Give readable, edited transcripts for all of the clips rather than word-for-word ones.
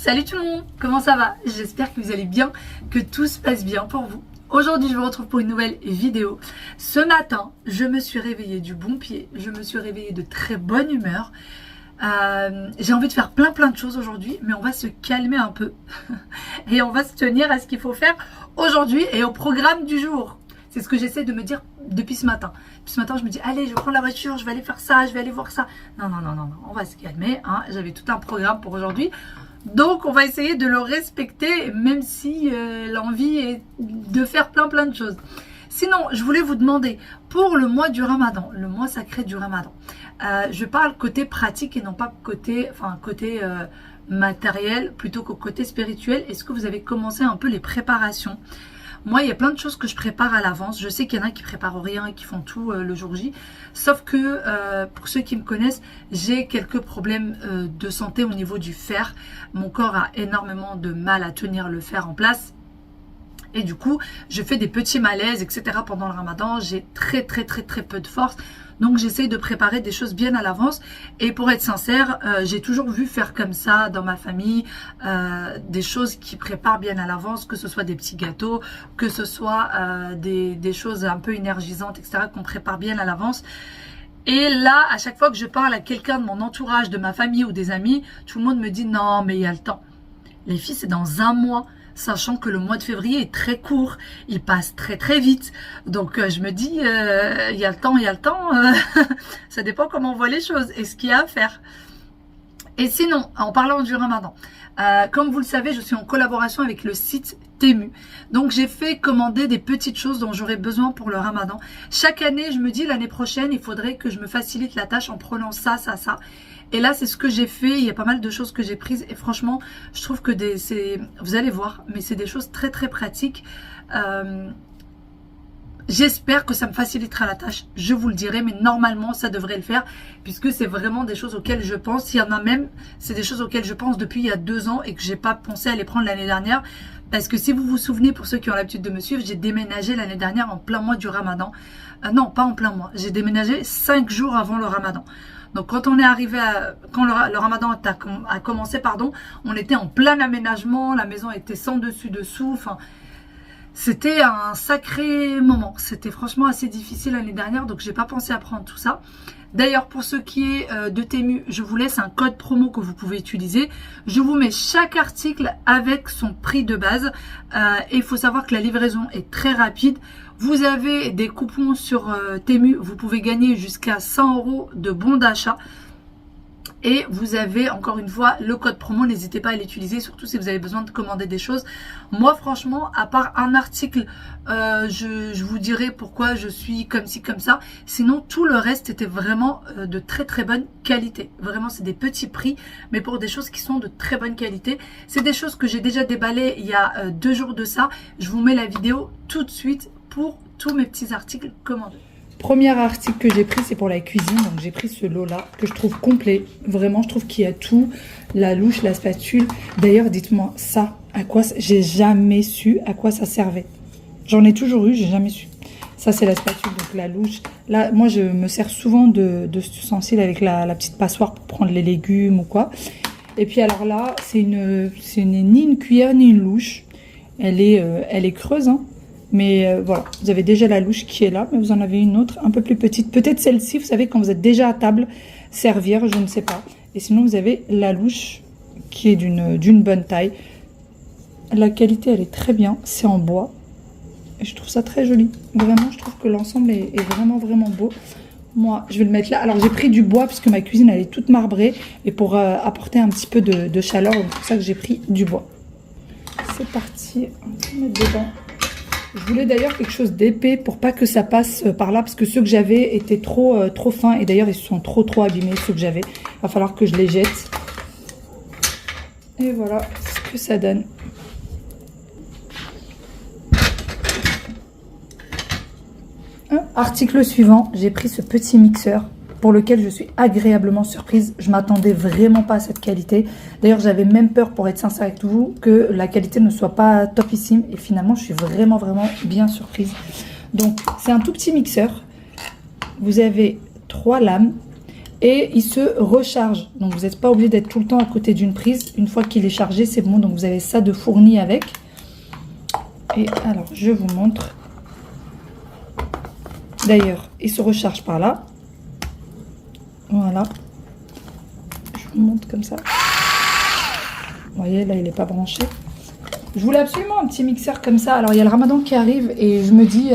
Salut tout le monde, comment ça va? J'espère que vous allez bien, que tout se passe bien pour vous. Aujourd'hui, je vous retrouve pour une nouvelle vidéo. Ce matin, je me suis réveillée du bon pied, je me suis réveillée de très bonne humeur. J'ai envie de faire plein de choses aujourd'hui, mais on va se calmer un peu et on va se tenir à ce qu'il faut faire aujourd'hui et au programme du jour. C'est ce que j'essaie de me dire depuis ce matin. Depuis ce matin, je me dis, allez, je prends la voiture, je vais aller faire ça, je vais aller voir ça. Non, on va se calmer. Hein. J'avais tout un programme pour aujourd'hui. Donc, on va essayer de le respecter, même si l'envie est de faire plein de choses. Sinon, je voulais vous demander, pour le mois du Ramadan, le mois sacré du Ramadan, je parle côté pratique et non pas côté matériel, plutôt qu'au côté spirituel. Est-ce que vous avez commencé un peu les préparations ? Moi, il y a plein de choses que je prépare à l'avance. Je sais qu'il y en a qui préparent rien et qui font tout le jour J. Sauf que, pour ceux qui me connaissent, j'ai quelques problèmes de santé au niveau du fer. Mon corps a énormément de mal à tenir le fer en place. Et du coup, je fais des petits malaises, etc. pendant le Ramadan. J'ai très peu de force. Donc, j'essaye de préparer des choses bien à l'avance. Et pour être sincère, j'ai toujours vu faire comme ça dans ma famille. Des choses qui préparent bien à l'avance, que ce soit des petits gâteaux, que ce soit des choses un peu énergisantes, etc. qu'on prépare bien à l'avance. Et là, à chaque fois que je parle à quelqu'un de mon entourage, de ma famille ou des amis, tout le monde me dit « Non, mais il y a le temps. Les filles, c'est dans un mois. » Sachant que le mois de février est très court, il passe très vite. Donc je me dis, il y a le temps, ça dépend comment on voit les choses et ce qu'il y a à faire. Et sinon, en parlant du Ramadan, comme vous le savez, je suis en collaboration avec le site Temu. Donc j'ai fait commander des petites choses dont j'aurais besoin pour le Ramadan. Chaque année, je me dis l'année prochaine, il faudrait que je me facilite la tâche en prenant ça. Et là, c'est ce que j'ai fait. Il y a pas mal de choses que j'ai prises. Et franchement, je trouve que vous allez voir, mais c'est des choses très pratiques. J'espère que ça me facilitera la tâche. Je vous le dirai, mais normalement, ça devrait le faire. Puisque c'est vraiment des choses auxquelles je pense. Il y en a même, c'est des choses auxquelles je pense depuis il y a 2 ans et que j'ai pas pensé à les prendre l'année dernière. Parce que si vous vous souvenez, pour ceux qui ont l'habitude de me suivre, j'ai déménagé l'année dernière en plein mois du Ramadan. Non, pas en plein mois. J'ai déménagé 5 jours avant le Ramadan. Donc quand on est arrivé quand le Ramadan a commencé, on était en plein aménagement, la maison était sans dessus-dessous, enfin c'était un sacré moment. C'était franchement assez difficile l'année dernière, donc j'ai pas pensé à prendre tout ça. D'ailleurs, pour ce qui est de Temu, je vous laisse un code promo que vous pouvez utiliser. Je vous mets chaque article avec son prix de base. Et il faut savoir que la livraison est très rapide. Vous avez des coupons sur Temu. Vous pouvez gagner jusqu'à 100 € de bons d'achat. Et vous avez encore une fois le code promo, n'hésitez pas à l'utiliser, surtout si vous avez besoin de commander des choses. Moi franchement, à part un article, je vous dirai pourquoi je suis comme ci, comme ça. Sinon tout le reste était vraiment de très bonne qualité. Vraiment c'est des petits prix, mais pour des choses qui sont de très bonne qualité. C'est des choses que j'ai déjà déballées il y a 2 jours de ça. Je vous mets la vidéo tout de suite pour tous mes petits articles commandés. Premier article que j'ai pris, c'est pour la cuisine. Donc j'ai pris ce lot-là que je trouve complet. Vraiment, je trouve qu'il y a tout. La louche, la spatule. D'ailleurs, dites-moi ça, à quoi j'ai jamais su à quoi ça servait. J'en ai toujours eu, j'ai jamais su. Ça, c'est la spatule, donc la louche. Là, moi, je me sers souvent de cet ustensile avec la petite passoire pour prendre les légumes ou quoi. Et puis alors là, c'est ni une cuillère ni une louche. Elle est creuse, hein. Mais voilà, vous avez déjà la louche qui est là, mais vous en avez une autre un peu plus petite. Peut-être celle-ci, vous savez, quand vous êtes déjà à table, servir, je ne sais pas. Et sinon, vous avez la louche qui est d'une bonne taille. La qualité, elle est très bien. C'est en bois. Et je trouve ça très joli. Vraiment, je trouve que l'ensemble est vraiment beau. Moi, je vais le mettre là. Alors, j'ai pris du bois puisque ma cuisine, elle est toute marbrée. Et pour apporter un petit peu de chaleur, c'est pour ça que j'ai pris du bois. C'est parti. On va mettre dedans. Je voulais d'ailleurs quelque chose d'épais pour pas que ça passe par là, parce que ceux que j'avais étaient trop fins, et d'ailleurs ils se sont trop abîmés, ceux que j'avais. Il va falloir que je les jette. Et voilà ce que ça donne. Article suivant, j'ai pris ce petit mixeur pour lequel je suis agréablement surprise. Je m'attendais vraiment pas à cette qualité. D'ailleurs, j'avais même peur, pour être sincère avec vous, que la qualité ne soit pas topissime. Et finalement, je suis vraiment bien surprise. Donc, c'est un tout petit mixeur. Vous avez 3 lames et il se recharge. Donc vous n'êtes pas obligé d'être tout le temps à côté d'une prise. Une fois qu'il est chargé, c'est bon. Donc vous avez ça de fourni avec. Et alors, je vous montre. D'ailleurs, il se recharge par là. Voilà. Je vous montre comme ça. Vous voyez, là, il n'est pas branché. Je voulais absolument un petit mixeur comme ça. Alors, il y a le Ramadan qui arrive et je me dis,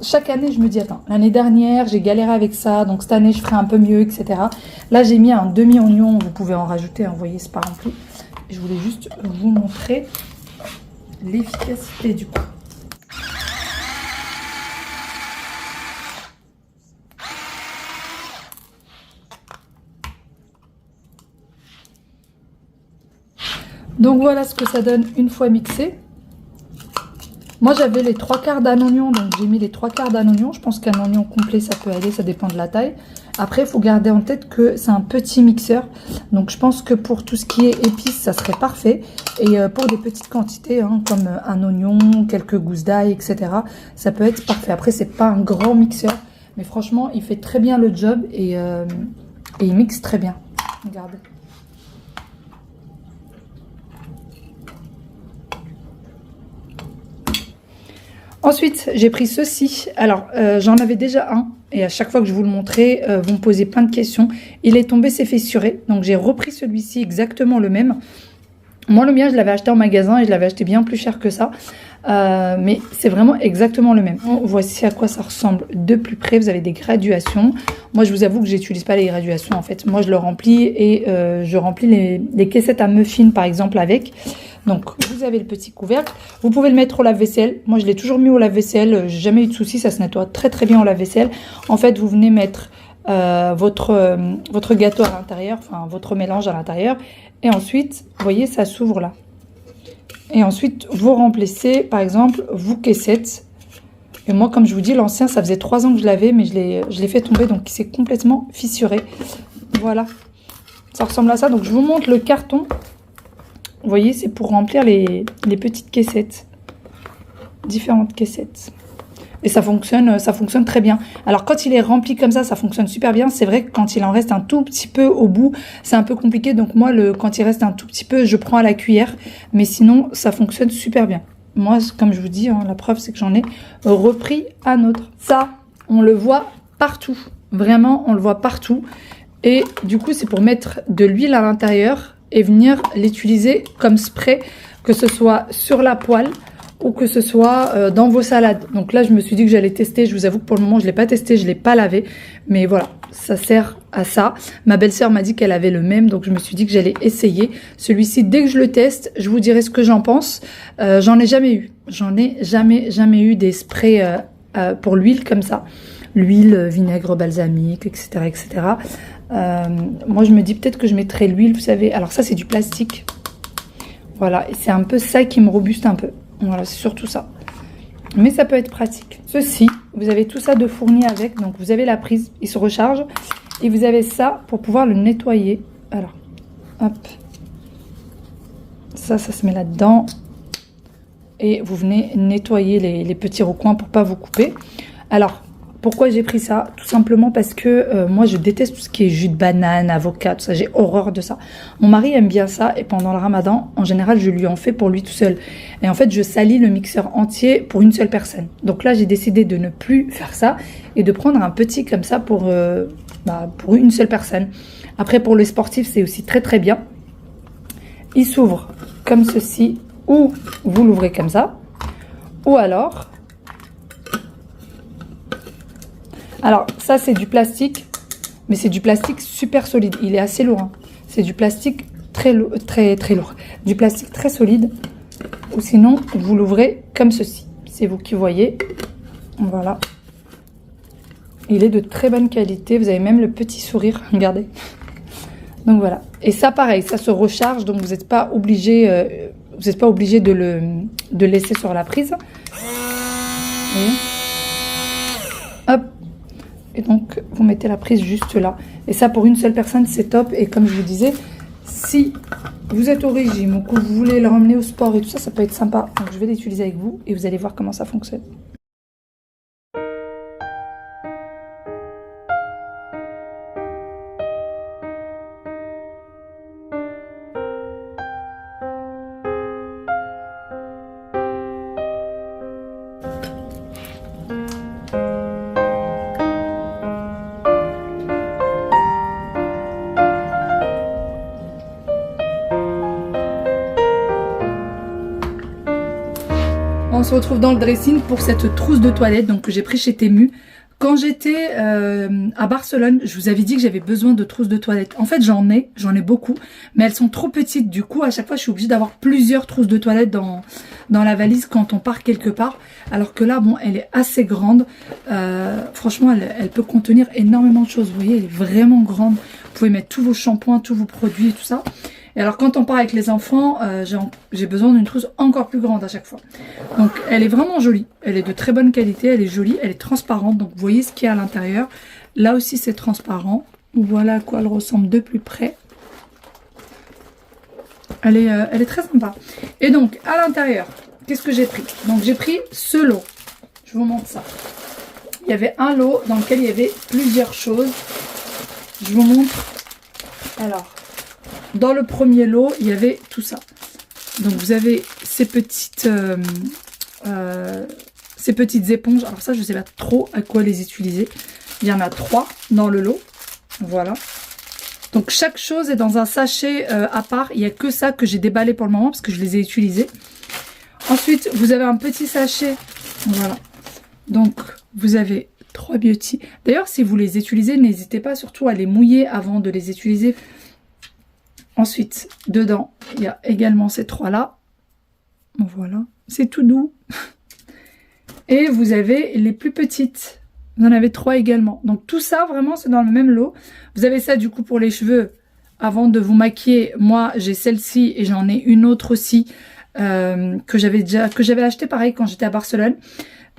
chaque année, je me dis, attends, l'année dernière, j'ai galéré avec ça. Donc, cette année, je ferai un peu mieux, etc. Là, j'ai mis un demi-oignon. Vous pouvez en rajouter, hein, vous voyez, c'est pas rempli. Je voulais juste vous montrer l'efficacité du coup. Donc voilà ce que ça donne une fois mixé. Moi j'avais les 3/4 d'un oignon, donc j'ai mis les 3/4 d'un oignon. Je pense qu'un oignon complet ça peut aller, ça dépend de la taille. Après il faut garder en tête que c'est un petit mixeur. Donc je pense que pour tout ce qui est épices ça serait parfait. Et pour des petites quantités, hein, comme un oignon, quelques gousses d'ail, etc. ça peut être parfait. Après c'est pas un grand mixeur, mais franchement il fait très bien le job et il mixe très bien. Regardez. Ensuite, j'ai pris ceci. Alors, j'en avais déjà un. Et à chaque fois que je vous le montrais, vous me posez plein de questions. Il est tombé, c'est fissuré. Donc, j'ai repris celui-ci, exactement le même. Moi, le mien, je l'avais acheté en magasin et je l'avais acheté bien plus cher que ça. Mais c'est vraiment exactement le même. Voici à quoi ça ressemble de plus près. Vous avez des graduations. Moi, je vous avoue que j'utilise pas les graduations, en fait. Moi, je le remplis et je remplis les caissettes à muffins, par exemple, avec. Donc, vous avez le petit couvercle. Vous pouvez le mettre au lave-vaisselle. Moi, je l'ai toujours mis au lave-vaisselle. J'ai jamais eu de soucis. Ça se nettoie très, très bien au lave-vaisselle. En fait, vous venez mettre votre gâteau à l'intérieur, enfin, votre mélange à l'intérieur. Et ensuite, vous voyez, ça s'ouvre là. Et ensuite, vous remplissez, par exemple, vos caissettes. Et moi, comme je vous dis, l'ancien, ça faisait 3 ans que je l'avais, mais je l'ai fait tomber. Donc, il s'est complètement fissuré. Voilà. Ça ressemble à ça. Donc, je vous montre le carton. Vous voyez, c'est pour remplir les petites caissettes. Différentes caissettes. Et ça fonctionne très bien. Alors, quand il est rempli comme ça fonctionne super bien. C'est vrai que quand il en reste un tout petit peu au bout, c'est un peu compliqué. Donc, moi, quand il reste un tout petit peu, je prends à la cuillère. Mais sinon, ça fonctionne super bien. Moi, comme je vous dis, hein, la preuve, c'est que j'en ai repris un autre. Ça, on le voit partout. Vraiment, on le voit partout. Et du coup, c'est pour mettre de l'huile à l'intérieur et venir l'utiliser comme spray, que ce soit sur la poêle ou que ce soit dans vos salades. Donc là, je me suis dit que j'allais tester. Je vous avoue que pour le moment, je ne l'ai pas testé, je ne l'ai pas lavé. Mais voilà, ça sert à ça. Ma belle-sœur m'a dit qu'elle avait le même, donc je me suis dit que j'allais essayer. Celui-ci, dès que je le teste, je vous dirai ce que j'en pense. J'en ai jamais eu. J'en ai jamais eu des sprays pour l'huile comme ça. L'huile, vinaigre balsamique, etc. etc. Moi, je me dis peut-être que je mettrai l'huile, vous savez. Alors ça, c'est du plastique. Voilà, et c'est un peu ça qui me robuste un peu. Voilà, c'est surtout ça. Mais ça peut être pratique. Ceci, vous avez tout ça de fourni avec. Donc, vous avez la prise, il se recharge. Et vous avez ça pour pouvoir le nettoyer. Alors, hop. Ça se met là-dedans. Et vous venez nettoyer les petits recoins pour pas vous couper. Alors, pourquoi j'ai pris ça? Tout simplement parce que moi, je déteste tout ce qui est jus de banane, avocat, tout ça. J'ai horreur de ça. Mon mari aime bien ça. Et pendant le ramadan, en général, je lui en fais pour lui tout seul. Et en fait, je salis le mixeur entier pour une seule personne. Donc là, j'ai décidé de ne plus faire ça et de prendre un petit comme ça pour une seule personne. Après, pour le sportif, c'est aussi très très bien. Il s'ouvre comme ceci, ou vous l'ouvrez comme ça, ou alors... Alors, ça, c'est du plastique, mais c'est du plastique super solide. Il est assez lourd. Hein. C'est du plastique très lourd. Du plastique très solide. Ou sinon, vous l'ouvrez comme ceci. C'est vous qui voyez. Voilà. Il est de très bonne qualité. Vous avez même le petit sourire. Regardez. Donc, voilà. Et ça, pareil, ça se recharge. Donc, vous n'êtes pas obligé, de le laisser sur la prise. Vous voyez ? Hop. Et donc, vous mettez la prise juste là. Et ça, pour une seule personne, c'est top. Et comme je vous disais, si vous êtes au régime ou que vous voulez le ramener au sport et tout ça, ça peut être sympa. Donc, je vais l'utiliser avec vous et vous allez voir comment ça fonctionne. On se retrouve dans le dressing pour cette trousse de toilette donc que j'ai pris chez Temu. Quand j'étais à Barcelone, je vous avais dit que j'avais besoin de trousses de toilette. En fait, j'en ai beaucoup, mais elles sont trop petites. Du coup, à chaque fois, je suis obligée d'avoir plusieurs trousses de toilette dans la valise quand on part quelque part. Alors que là, bon, elle est assez grande. Franchement, elle peut contenir énormément de choses. Vous voyez, elle est vraiment grande. Vous pouvez mettre tous vos shampoings, tous vos produits et tout ça. Et alors quand on part avec les enfants, j'ai besoin d'une trousse encore plus grande à chaque fois. Donc elle est vraiment jolie, elle est de très bonne qualité, elle est jolie, elle est transparente. Donc vous voyez ce qu'il y a à l'intérieur. Là aussi c'est transparent. Voilà à quoi elle ressemble de plus près. Elle est très sympa. Et donc à l'intérieur, qu'est-ce que j'ai pris? Donc j'ai pris ce lot. Je vous montre ça. Il y avait un lot dans lequel il y avait plusieurs choses. Je vous montre. Alors. Dans le premier lot, il y avait tout ça. Donc vous avez ces petites éponges. Alors ça, je ne sais pas trop à quoi les utiliser. Il y en a 3 dans le lot. Voilà. Donc chaque chose est dans un sachet à part. Il n'y a que ça que j'ai déballé pour le moment parce que je les ai utilisés. Ensuite, vous avez un petit sachet. Voilà. Donc vous avez 3 beauty. D'ailleurs, si vous les utilisez, n'hésitez pas surtout à les mouiller avant de les utiliser. Ensuite, dedans, il y a également ces 3-là. Voilà, c'est tout doux. Et vous avez les plus petites. Vous en avez 3 également. Donc tout ça, vraiment, c'est dans le même lot. Vous avez ça, du coup, pour les cheveux. Avant de vous maquiller, moi, j'ai celle-ci et j'en ai une autre aussi que j'avais acheté pareil quand j'étais à Barcelone.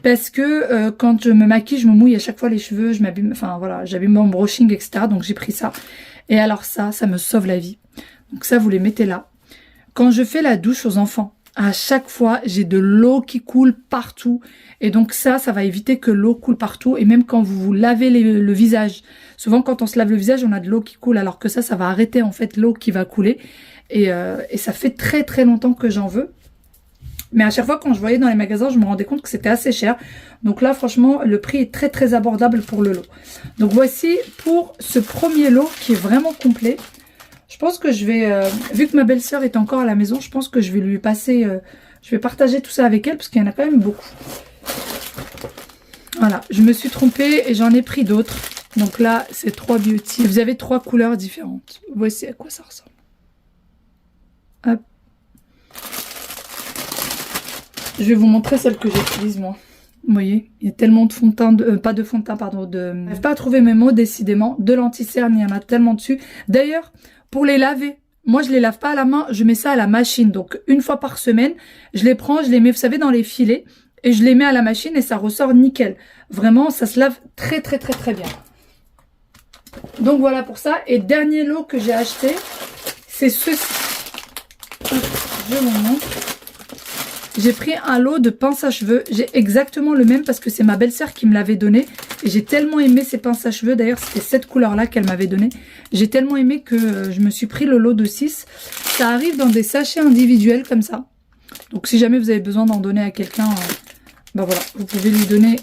Parce que quand je me maquille, je me mouille à chaque fois les cheveux. Je m'abîme, enfin voilà, j'abîme mon brushing, etc. Donc j'ai pris ça. Et alors ça me sauve la vie. Donc ça, vous les mettez là. Quand je fais la douche aux enfants, à chaque fois, j'ai de l'eau qui coule partout. Et donc ça va éviter que l'eau coule partout. Et même quand vous vous lavez le visage. Souvent, quand on se lave le visage, on a de l'eau qui coule. Alors que ça va arrêter en fait l'eau qui va couler. Et ça fait très très longtemps que j'en veux. Mais à chaque fois, quand je voyais dans les magasins, je me rendais compte que c'était assez cher. Donc là, franchement, le prix est très très abordable pour le lot. Donc voici pour ce premier lot qui est vraiment complet. Je pense que je vais, vu que ma belle-sœur est encore à la maison, je pense que je vais lui passer, je vais partager tout ça avec elle parce qu'il y en a quand même beaucoup. Voilà, je me suis trompée et j'en ai pris d'autres. Donc là, c'est 3 beauty. Vous avez 3 couleurs différentes. Voici à quoi ça ressemble. Hop. Je vais vous montrer celle que j'utilise moi. Vous voyez, il y a tellement de fond de teint, pas de fond de teint, pardon, je n'arrive pas à trouver mes mots décidément. De l'anti-cerne, il y en a tellement dessus. D'ailleurs, pour les laver, moi je les lave pas à la main, je mets ça à la machine. Donc une fois par semaine, je les prends, je les mets, vous savez, dans les filets. Et je les mets à la machine et ça ressort nickel. Vraiment, ça se lave très très très très bien. Donc voilà pour ça. Et dernier lot que j'ai acheté, c'est ceci. Je vous montre. J'ai pris un lot de pinces à cheveux. J'ai exactement le même parce que c'est ma belle-sœur qui me l'avait donné. Et j'ai tellement aimé ces pinces à cheveux. D'ailleurs, c'était cette couleur-là qu'elle m'avait donné. J'ai tellement aimé que je me suis pris le lot de 6. Ça arrive dans des sachets individuels comme ça. Donc si jamais vous avez besoin d'en donner à quelqu'un, ben voilà, vous pouvez lui donner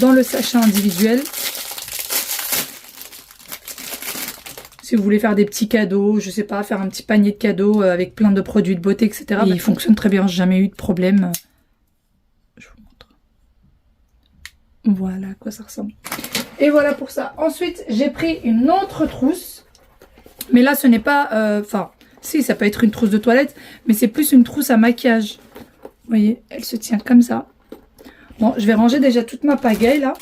dans le sachet individuel. Si vous voulez faire des petits cadeaux, je sais pas, faire un petit panier de cadeaux avec plein de produits de beauté, etc. Et il fonctionne très bien, j'ai jamais eu de problème. Je vous montre. Voilà à quoi ça ressemble. Et voilà pour ça. Ensuite, j'ai pris une autre trousse. Mais là, ce n'est pas... Enfin, si, ça peut être une trousse de toilette, mais c'est plus une trousse à maquillage. Vous voyez, elle se tient comme ça. Bon, je vais ranger déjà toute ma pagaille, là.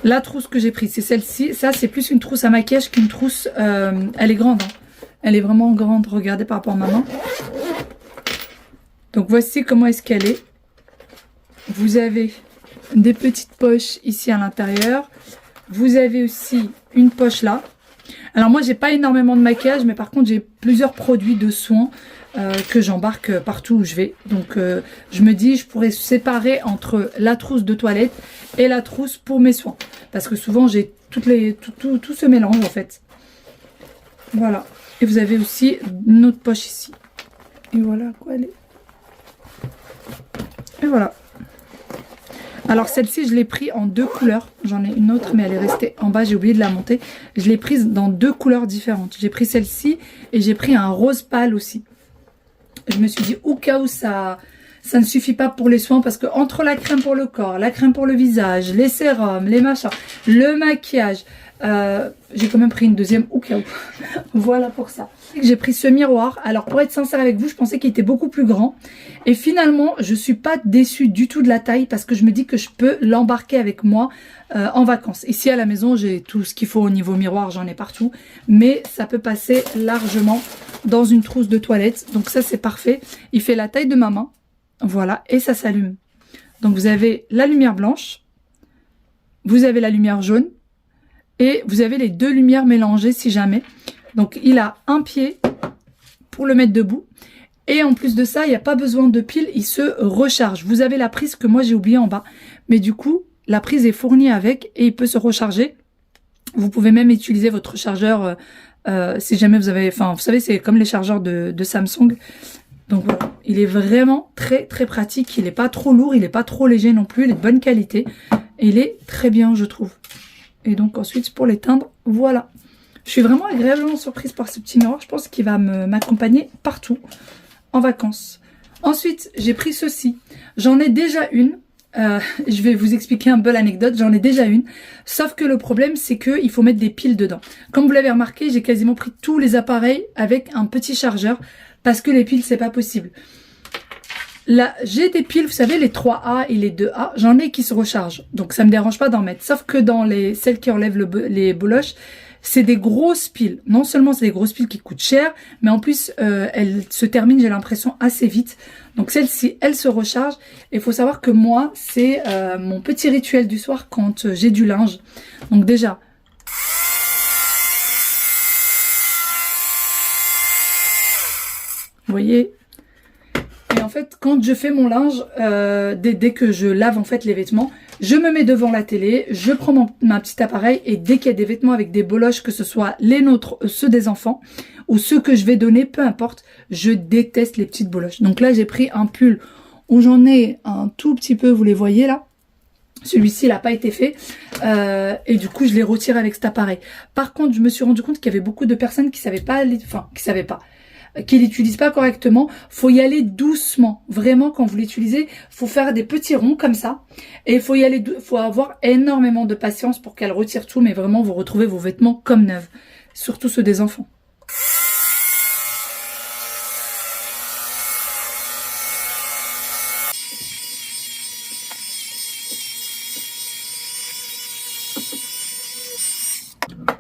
La trousse que j'ai prise, c'est celle-ci. Ça, c'est plus une trousse à maquillage qu'une trousse... elle est grande, hein. Elle est vraiment grande. Regardez par rapport à ma main. Donc, voici comment est-ce qu'elle est. Vous avez des petites poches ici à l'intérieur. Vous avez aussi une poche là. Alors, moi, j'ai pas énormément de maquillage, mais par contre, j'ai plusieurs produits de soins que j'embarque partout où je vais. Donc, je me dis, je pourrais séparer entre la trousse de toilette et la trousse pour mes soins. Parce que souvent, j'ai tout ce mélange, en fait. Voilà. Et vous avez aussi une autre poche ici. Et voilà à quoi elle est. Et voilà. Alors, celle-ci, je l'ai prise en 2 couleurs. J'en ai une autre, mais elle est restée en bas. J'ai oublié de la monter. Je l'ai prise dans 2 couleurs différentes. J'ai pris celle-ci et j'ai pris un rose pâle aussi. je me suis dit au cas où ça ne suffit pas pour les soins, parce que entre la crème pour le corps, la crème pour le visage, les sérums, les machins, le maquillage, j'ai quand même pris une deuxième au cas où. Voilà pour ça. J'ai pris ce miroir. Alors pour être sincère avec vous, je pensais qu'il était beaucoup plus grand. Et finalement, je suis pas déçue du tout de la taille, parce que je me dis que je peux l'embarquer avec moi en vacances. Ici à la maison, j'ai tout ce qu'il faut au niveau miroir, j'en ai partout. Mais ça peut passer largement dans une trousse de toilette. Donc ça c'est parfait. Il fait la taille de ma main. Voilà, et ça s'allume. Donc vous avez la lumière blanche, vous avez la lumière jaune, et vous avez les deux lumières mélangées si jamais. Donc il a un pied pour le mettre debout. Et en plus de ça, il n'y a pas besoin de pile, il se recharge. Vous avez la prise que moi j'ai oubliée en bas. Mais du coup, la prise est fournie avec et il peut se recharger. Vous pouvez même utiliser votre chargeur si jamais vous avez... Enfin, vous savez, c'est comme les chargeurs de Samsung. Donc voilà, il est vraiment très très pratique, il n'est pas trop lourd, il n'est pas trop léger non plus, il est de bonne qualité. Et il est très bien je trouve. Et donc ensuite pour l'éteindre, voilà. Je suis vraiment agréablement surprise par ce petit miroir, je pense qu'il va m'accompagner partout en vacances. Ensuite j'ai pris ceci, j'en ai déjà une. Je vais vous expliquer un peu l'anecdote, j'en ai déjà une. Sauf que le problème c'est qu'il faut mettre des piles dedans. Comme vous l'avez remarqué, j'ai quasiment pris tous les appareils avec un petit chargeur. Parce que les piles, c'est pas possible. Là, j'ai des piles, vous savez, les 3A et les 2A. J'en ai qui se rechargent. Donc, ça me dérange pas d'en mettre. Sauf que dans celles qui enlèvent les boloches, c'est des grosses piles. Non seulement c'est des grosses piles qui coûtent cher, mais en plus, elles se terminent, j'ai l'impression, assez vite. Donc, celle-ci, elle se recharge. Et il faut savoir que moi, c'est mon petit rituel du soir quand j'ai du linge. Donc, déjà... Vous voyez? Et en fait, quand je fais mon linge, dès que je lave en fait les vêtements, je me mets devant la télé, je prends ma petit appareil et dès qu'il y a des vêtements avec des boloches, que ce soit les nôtres, ceux des enfants ou ceux que je vais donner, peu importe, je déteste les petites boloches. Donc là, j'ai pris un pull où j'en ai un tout petit peu, vous les voyez là. Celui-ci, il n'a pas été fait et du coup, je l'ai retiré avec cet appareil. Par contre, je me suis rendu compte qu'il y avait beaucoup de personnes qui savaient pas, qui l'utilisent pas correctement. Faut y aller doucement. Vraiment, quand vous l'utilisez, faut faire des petits ronds comme ça. Et faut y aller, faut avoir énormément de patience pour qu'elle retire tout. Mais vraiment, vous retrouvez vos vêtements comme neufs. Surtout ceux des enfants.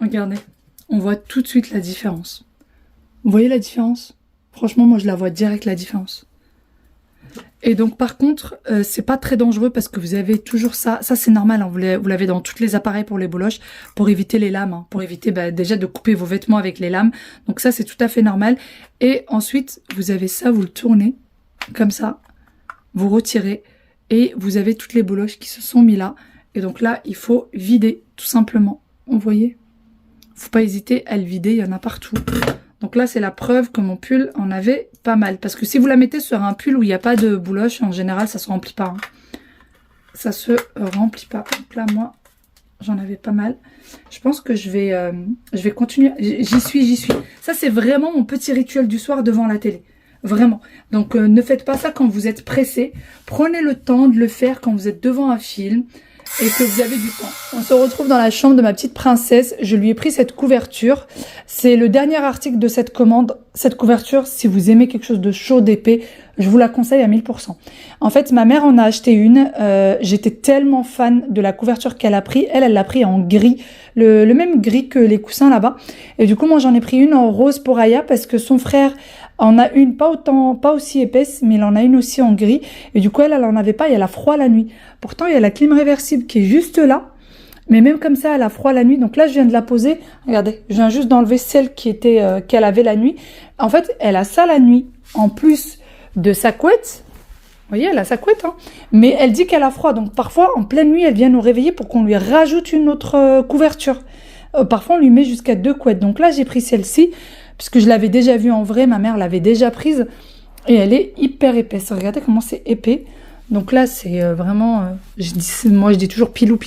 Regardez, on voit tout de suite la différence. Vous voyez la différence? Franchement, moi, je la vois direct, la différence. Et donc, par contre, c'est pas très dangereux parce que vous avez toujours ça. Ça, c'est normal, hein, vous l'avez dans tous les appareils pour les boloches, pour éviter les lames, hein, pour éviter déjà de couper vos vêtements avec les lames. Donc ça, c'est tout à fait normal. Et ensuite, vous avez ça, vous le tournez comme ça, vous retirez et vous avez toutes les boloches qui se sont mis là. Et donc là, il faut vider, tout simplement. Vous voyez? Faut pas hésiter à le vider, il y en a partout. Donc là, c'est la preuve que mon pull en avait pas mal. Parce que si vous la mettez sur un pull où il n'y a pas de bouloche, en général, ça se remplit pas. Hein. Ça se remplit pas. Donc là, moi, j'en avais pas mal. Je pense que je vais continuer. J'y suis. Ça, c'est vraiment mon petit rituel du soir devant la télé. Vraiment. Donc, ne faites pas ça quand vous êtes pressé. Prenez le temps de le faire quand vous êtes devant un film et que vous avez du temps. On se retrouve dans la chambre de ma petite princesse. Je lui ai pris cette couverture. C'est le dernier article de cette commande. Cette couverture, si vous aimez quelque chose de chaud, d'épais, je vous la conseille à 1000%. En fait, ma mère en a acheté une. J'étais tellement fan de la couverture qu'elle a pris. Elle l'a pris en gris. Le même gris que les coussins là-bas. Et du coup, moi, j'en ai pris une en rose pour Aya parce que son frère en a une pas aussi épaisse, mais il en a une aussi en gris. Et du coup, elle en avait pas et elle a froid la nuit. Pourtant, il y a la clim réversible qui est juste là. Mais même comme ça, elle a froid la nuit. Donc là, je viens de la poser. Regardez, je viens juste d'enlever celle qu'elle avait la nuit. En fait, elle a ça la nuit. En plus de sa couette. Vous voyez, elle a sa couette. Hein. Mais elle dit qu'elle a froid. Donc parfois, en pleine nuit, elle vient nous réveiller pour qu'on lui rajoute une autre couverture. Parfois, on lui met jusqu'à 2 couettes. Donc là, j'ai pris celle-ci. Puisque je l'avais déjà vue en vrai. Ma mère l'avait déjà prise. Et elle est hyper épaisse. Regardez comment c'est épais. Donc là, c'est vraiment... moi, je dis toujours pilou.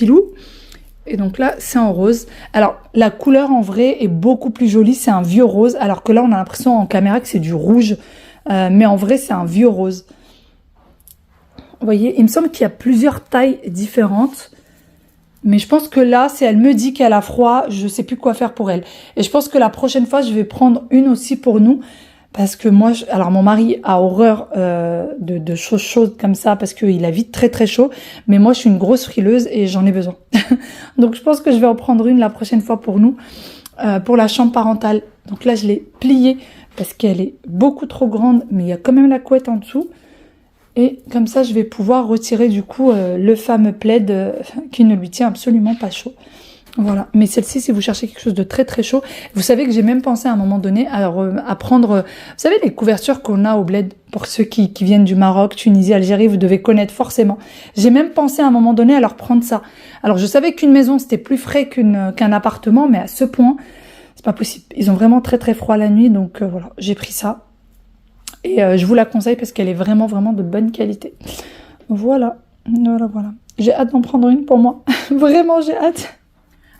Et donc là, c'est en rose. Alors, la couleur en vrai est beaucoup plus jolie. C'est un vieux rose. Alors que là, on a l'impression en caméra que c'est du rouge. Mais en vrai, c'est un vieux rose. Vous voyez, il me semble qu'il y a plusieurs tailles différentes. Mais je pense que là, si elle me dit qu'elle a froid, je sais plus quoi faire pour elle. Et je pense que la prochaine fois, je vais prendre une aussi pour nous. Parce que moi, alors mon mari a horreur de choses chaudes comme ça parce qu'il a vite très très chaud. Mais moi, je suis une grosse frileuse et j'en ai besoin. Donc je pense que je vais en prendre une la prochaine fois pour nous. Pour la chambre parentale. Donc là, je l'ai pliée parce qu'elle est beaucoup trop grande. Mais il y a quand même la couette en dessous. Et comme ça, je vais pouvoir retirer du coup le fameux plaid qui ne lui tient absolument pas chaud. Voilà. Mais celle-ci, si vous cherchez quelque chose de très très chaud, vous savez que j'ai même pensé à un moment donné à prendre, vous savez, les couvertures qu'on a au bled, pour ceux qui viennent du Maroc, Tunisie, Algérie, vous devez connaître forcément. J'ai même pensé à un moment donné à leur prendre ça. Alors je savais qu'une maison, c'était plus frais qu'un appartement, mais à ce point, c'est pas possible. Ils ont vraiment très très froid la nuit, donc voilà, j'ai pris ça. Et je vous la conseille parce qu'elle est vraiment, vraiment de bonne qualité. Voilà, voilà, voilà. J'ai hâte d'en prendre une pour moi. Vraiment, j'ai hâte.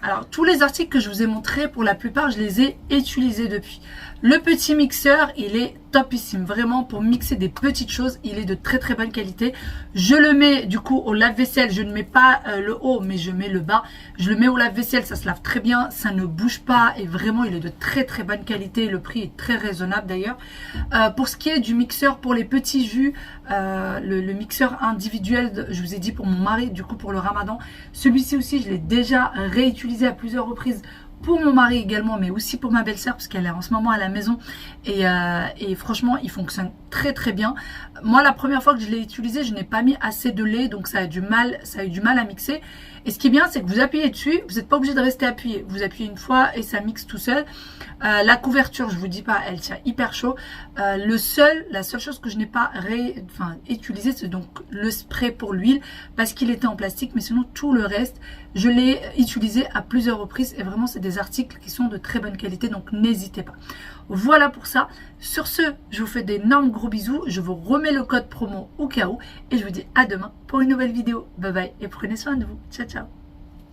Alors, tous les articles que je vous ai montrés, pour la plupart, je les ai utilisés depuis. Le petit mixeur, il est topissime. Vraiment, pour mixer des petites choses, il est de très très bonne qualité. Je le mets du coup au lave-vaisselle. Je ne mets pas le haut, mais je mets le bas. Je le mets au lave-vaisselle, ça se lave très bien. Ça ne bouge pas et vraiment, il est de très très bonne qualité. Le prix est très raisonnable d'ailleurs. Pour ce qui est du mixeur pour les petits jus, le mixeur individuel, je vous ai dit pour mon mari, du coup pour le ramadan. Celui-ci aussi, je l'ai déjà réutilisé à plusieurs reprises. Pour mon mari également, mais aussi pour ma belle-sœur, parce qu'elle est en ce moment à la maison. Et franchement, il fonctionne très très bien. Moi, la première fois que je l'ai utilisé, je n'ai pas mis assez de lait, donc ça a eu du mal à mixer. Et ce qui est bien, c'est que vous appuyez dessus, vous n'êtes pas obligé de rester appuyé. Vous appuyez une fois et ça mixe tout seul. La couverture, je vous dis pas, elle tient hyper chaud. La seule chose que je n'ai pas utilisé, c'est donc le spray pour l'huile, parce qu'il était en plastique, mais sinon tout le reste, je l'ai utilisé à plusieurs reprises et vraiment c'est des articles qui sont de très bonne qualité, donc n'hésitez pas. Voilà pour ça. Sur ce, je vous fais d'énormes gros bisous. Je vous remets le code promo au cas où et je vous dis à demain pour une nouvelle vidéo. Bye bye et prenez soin de vous. Ciao ciao.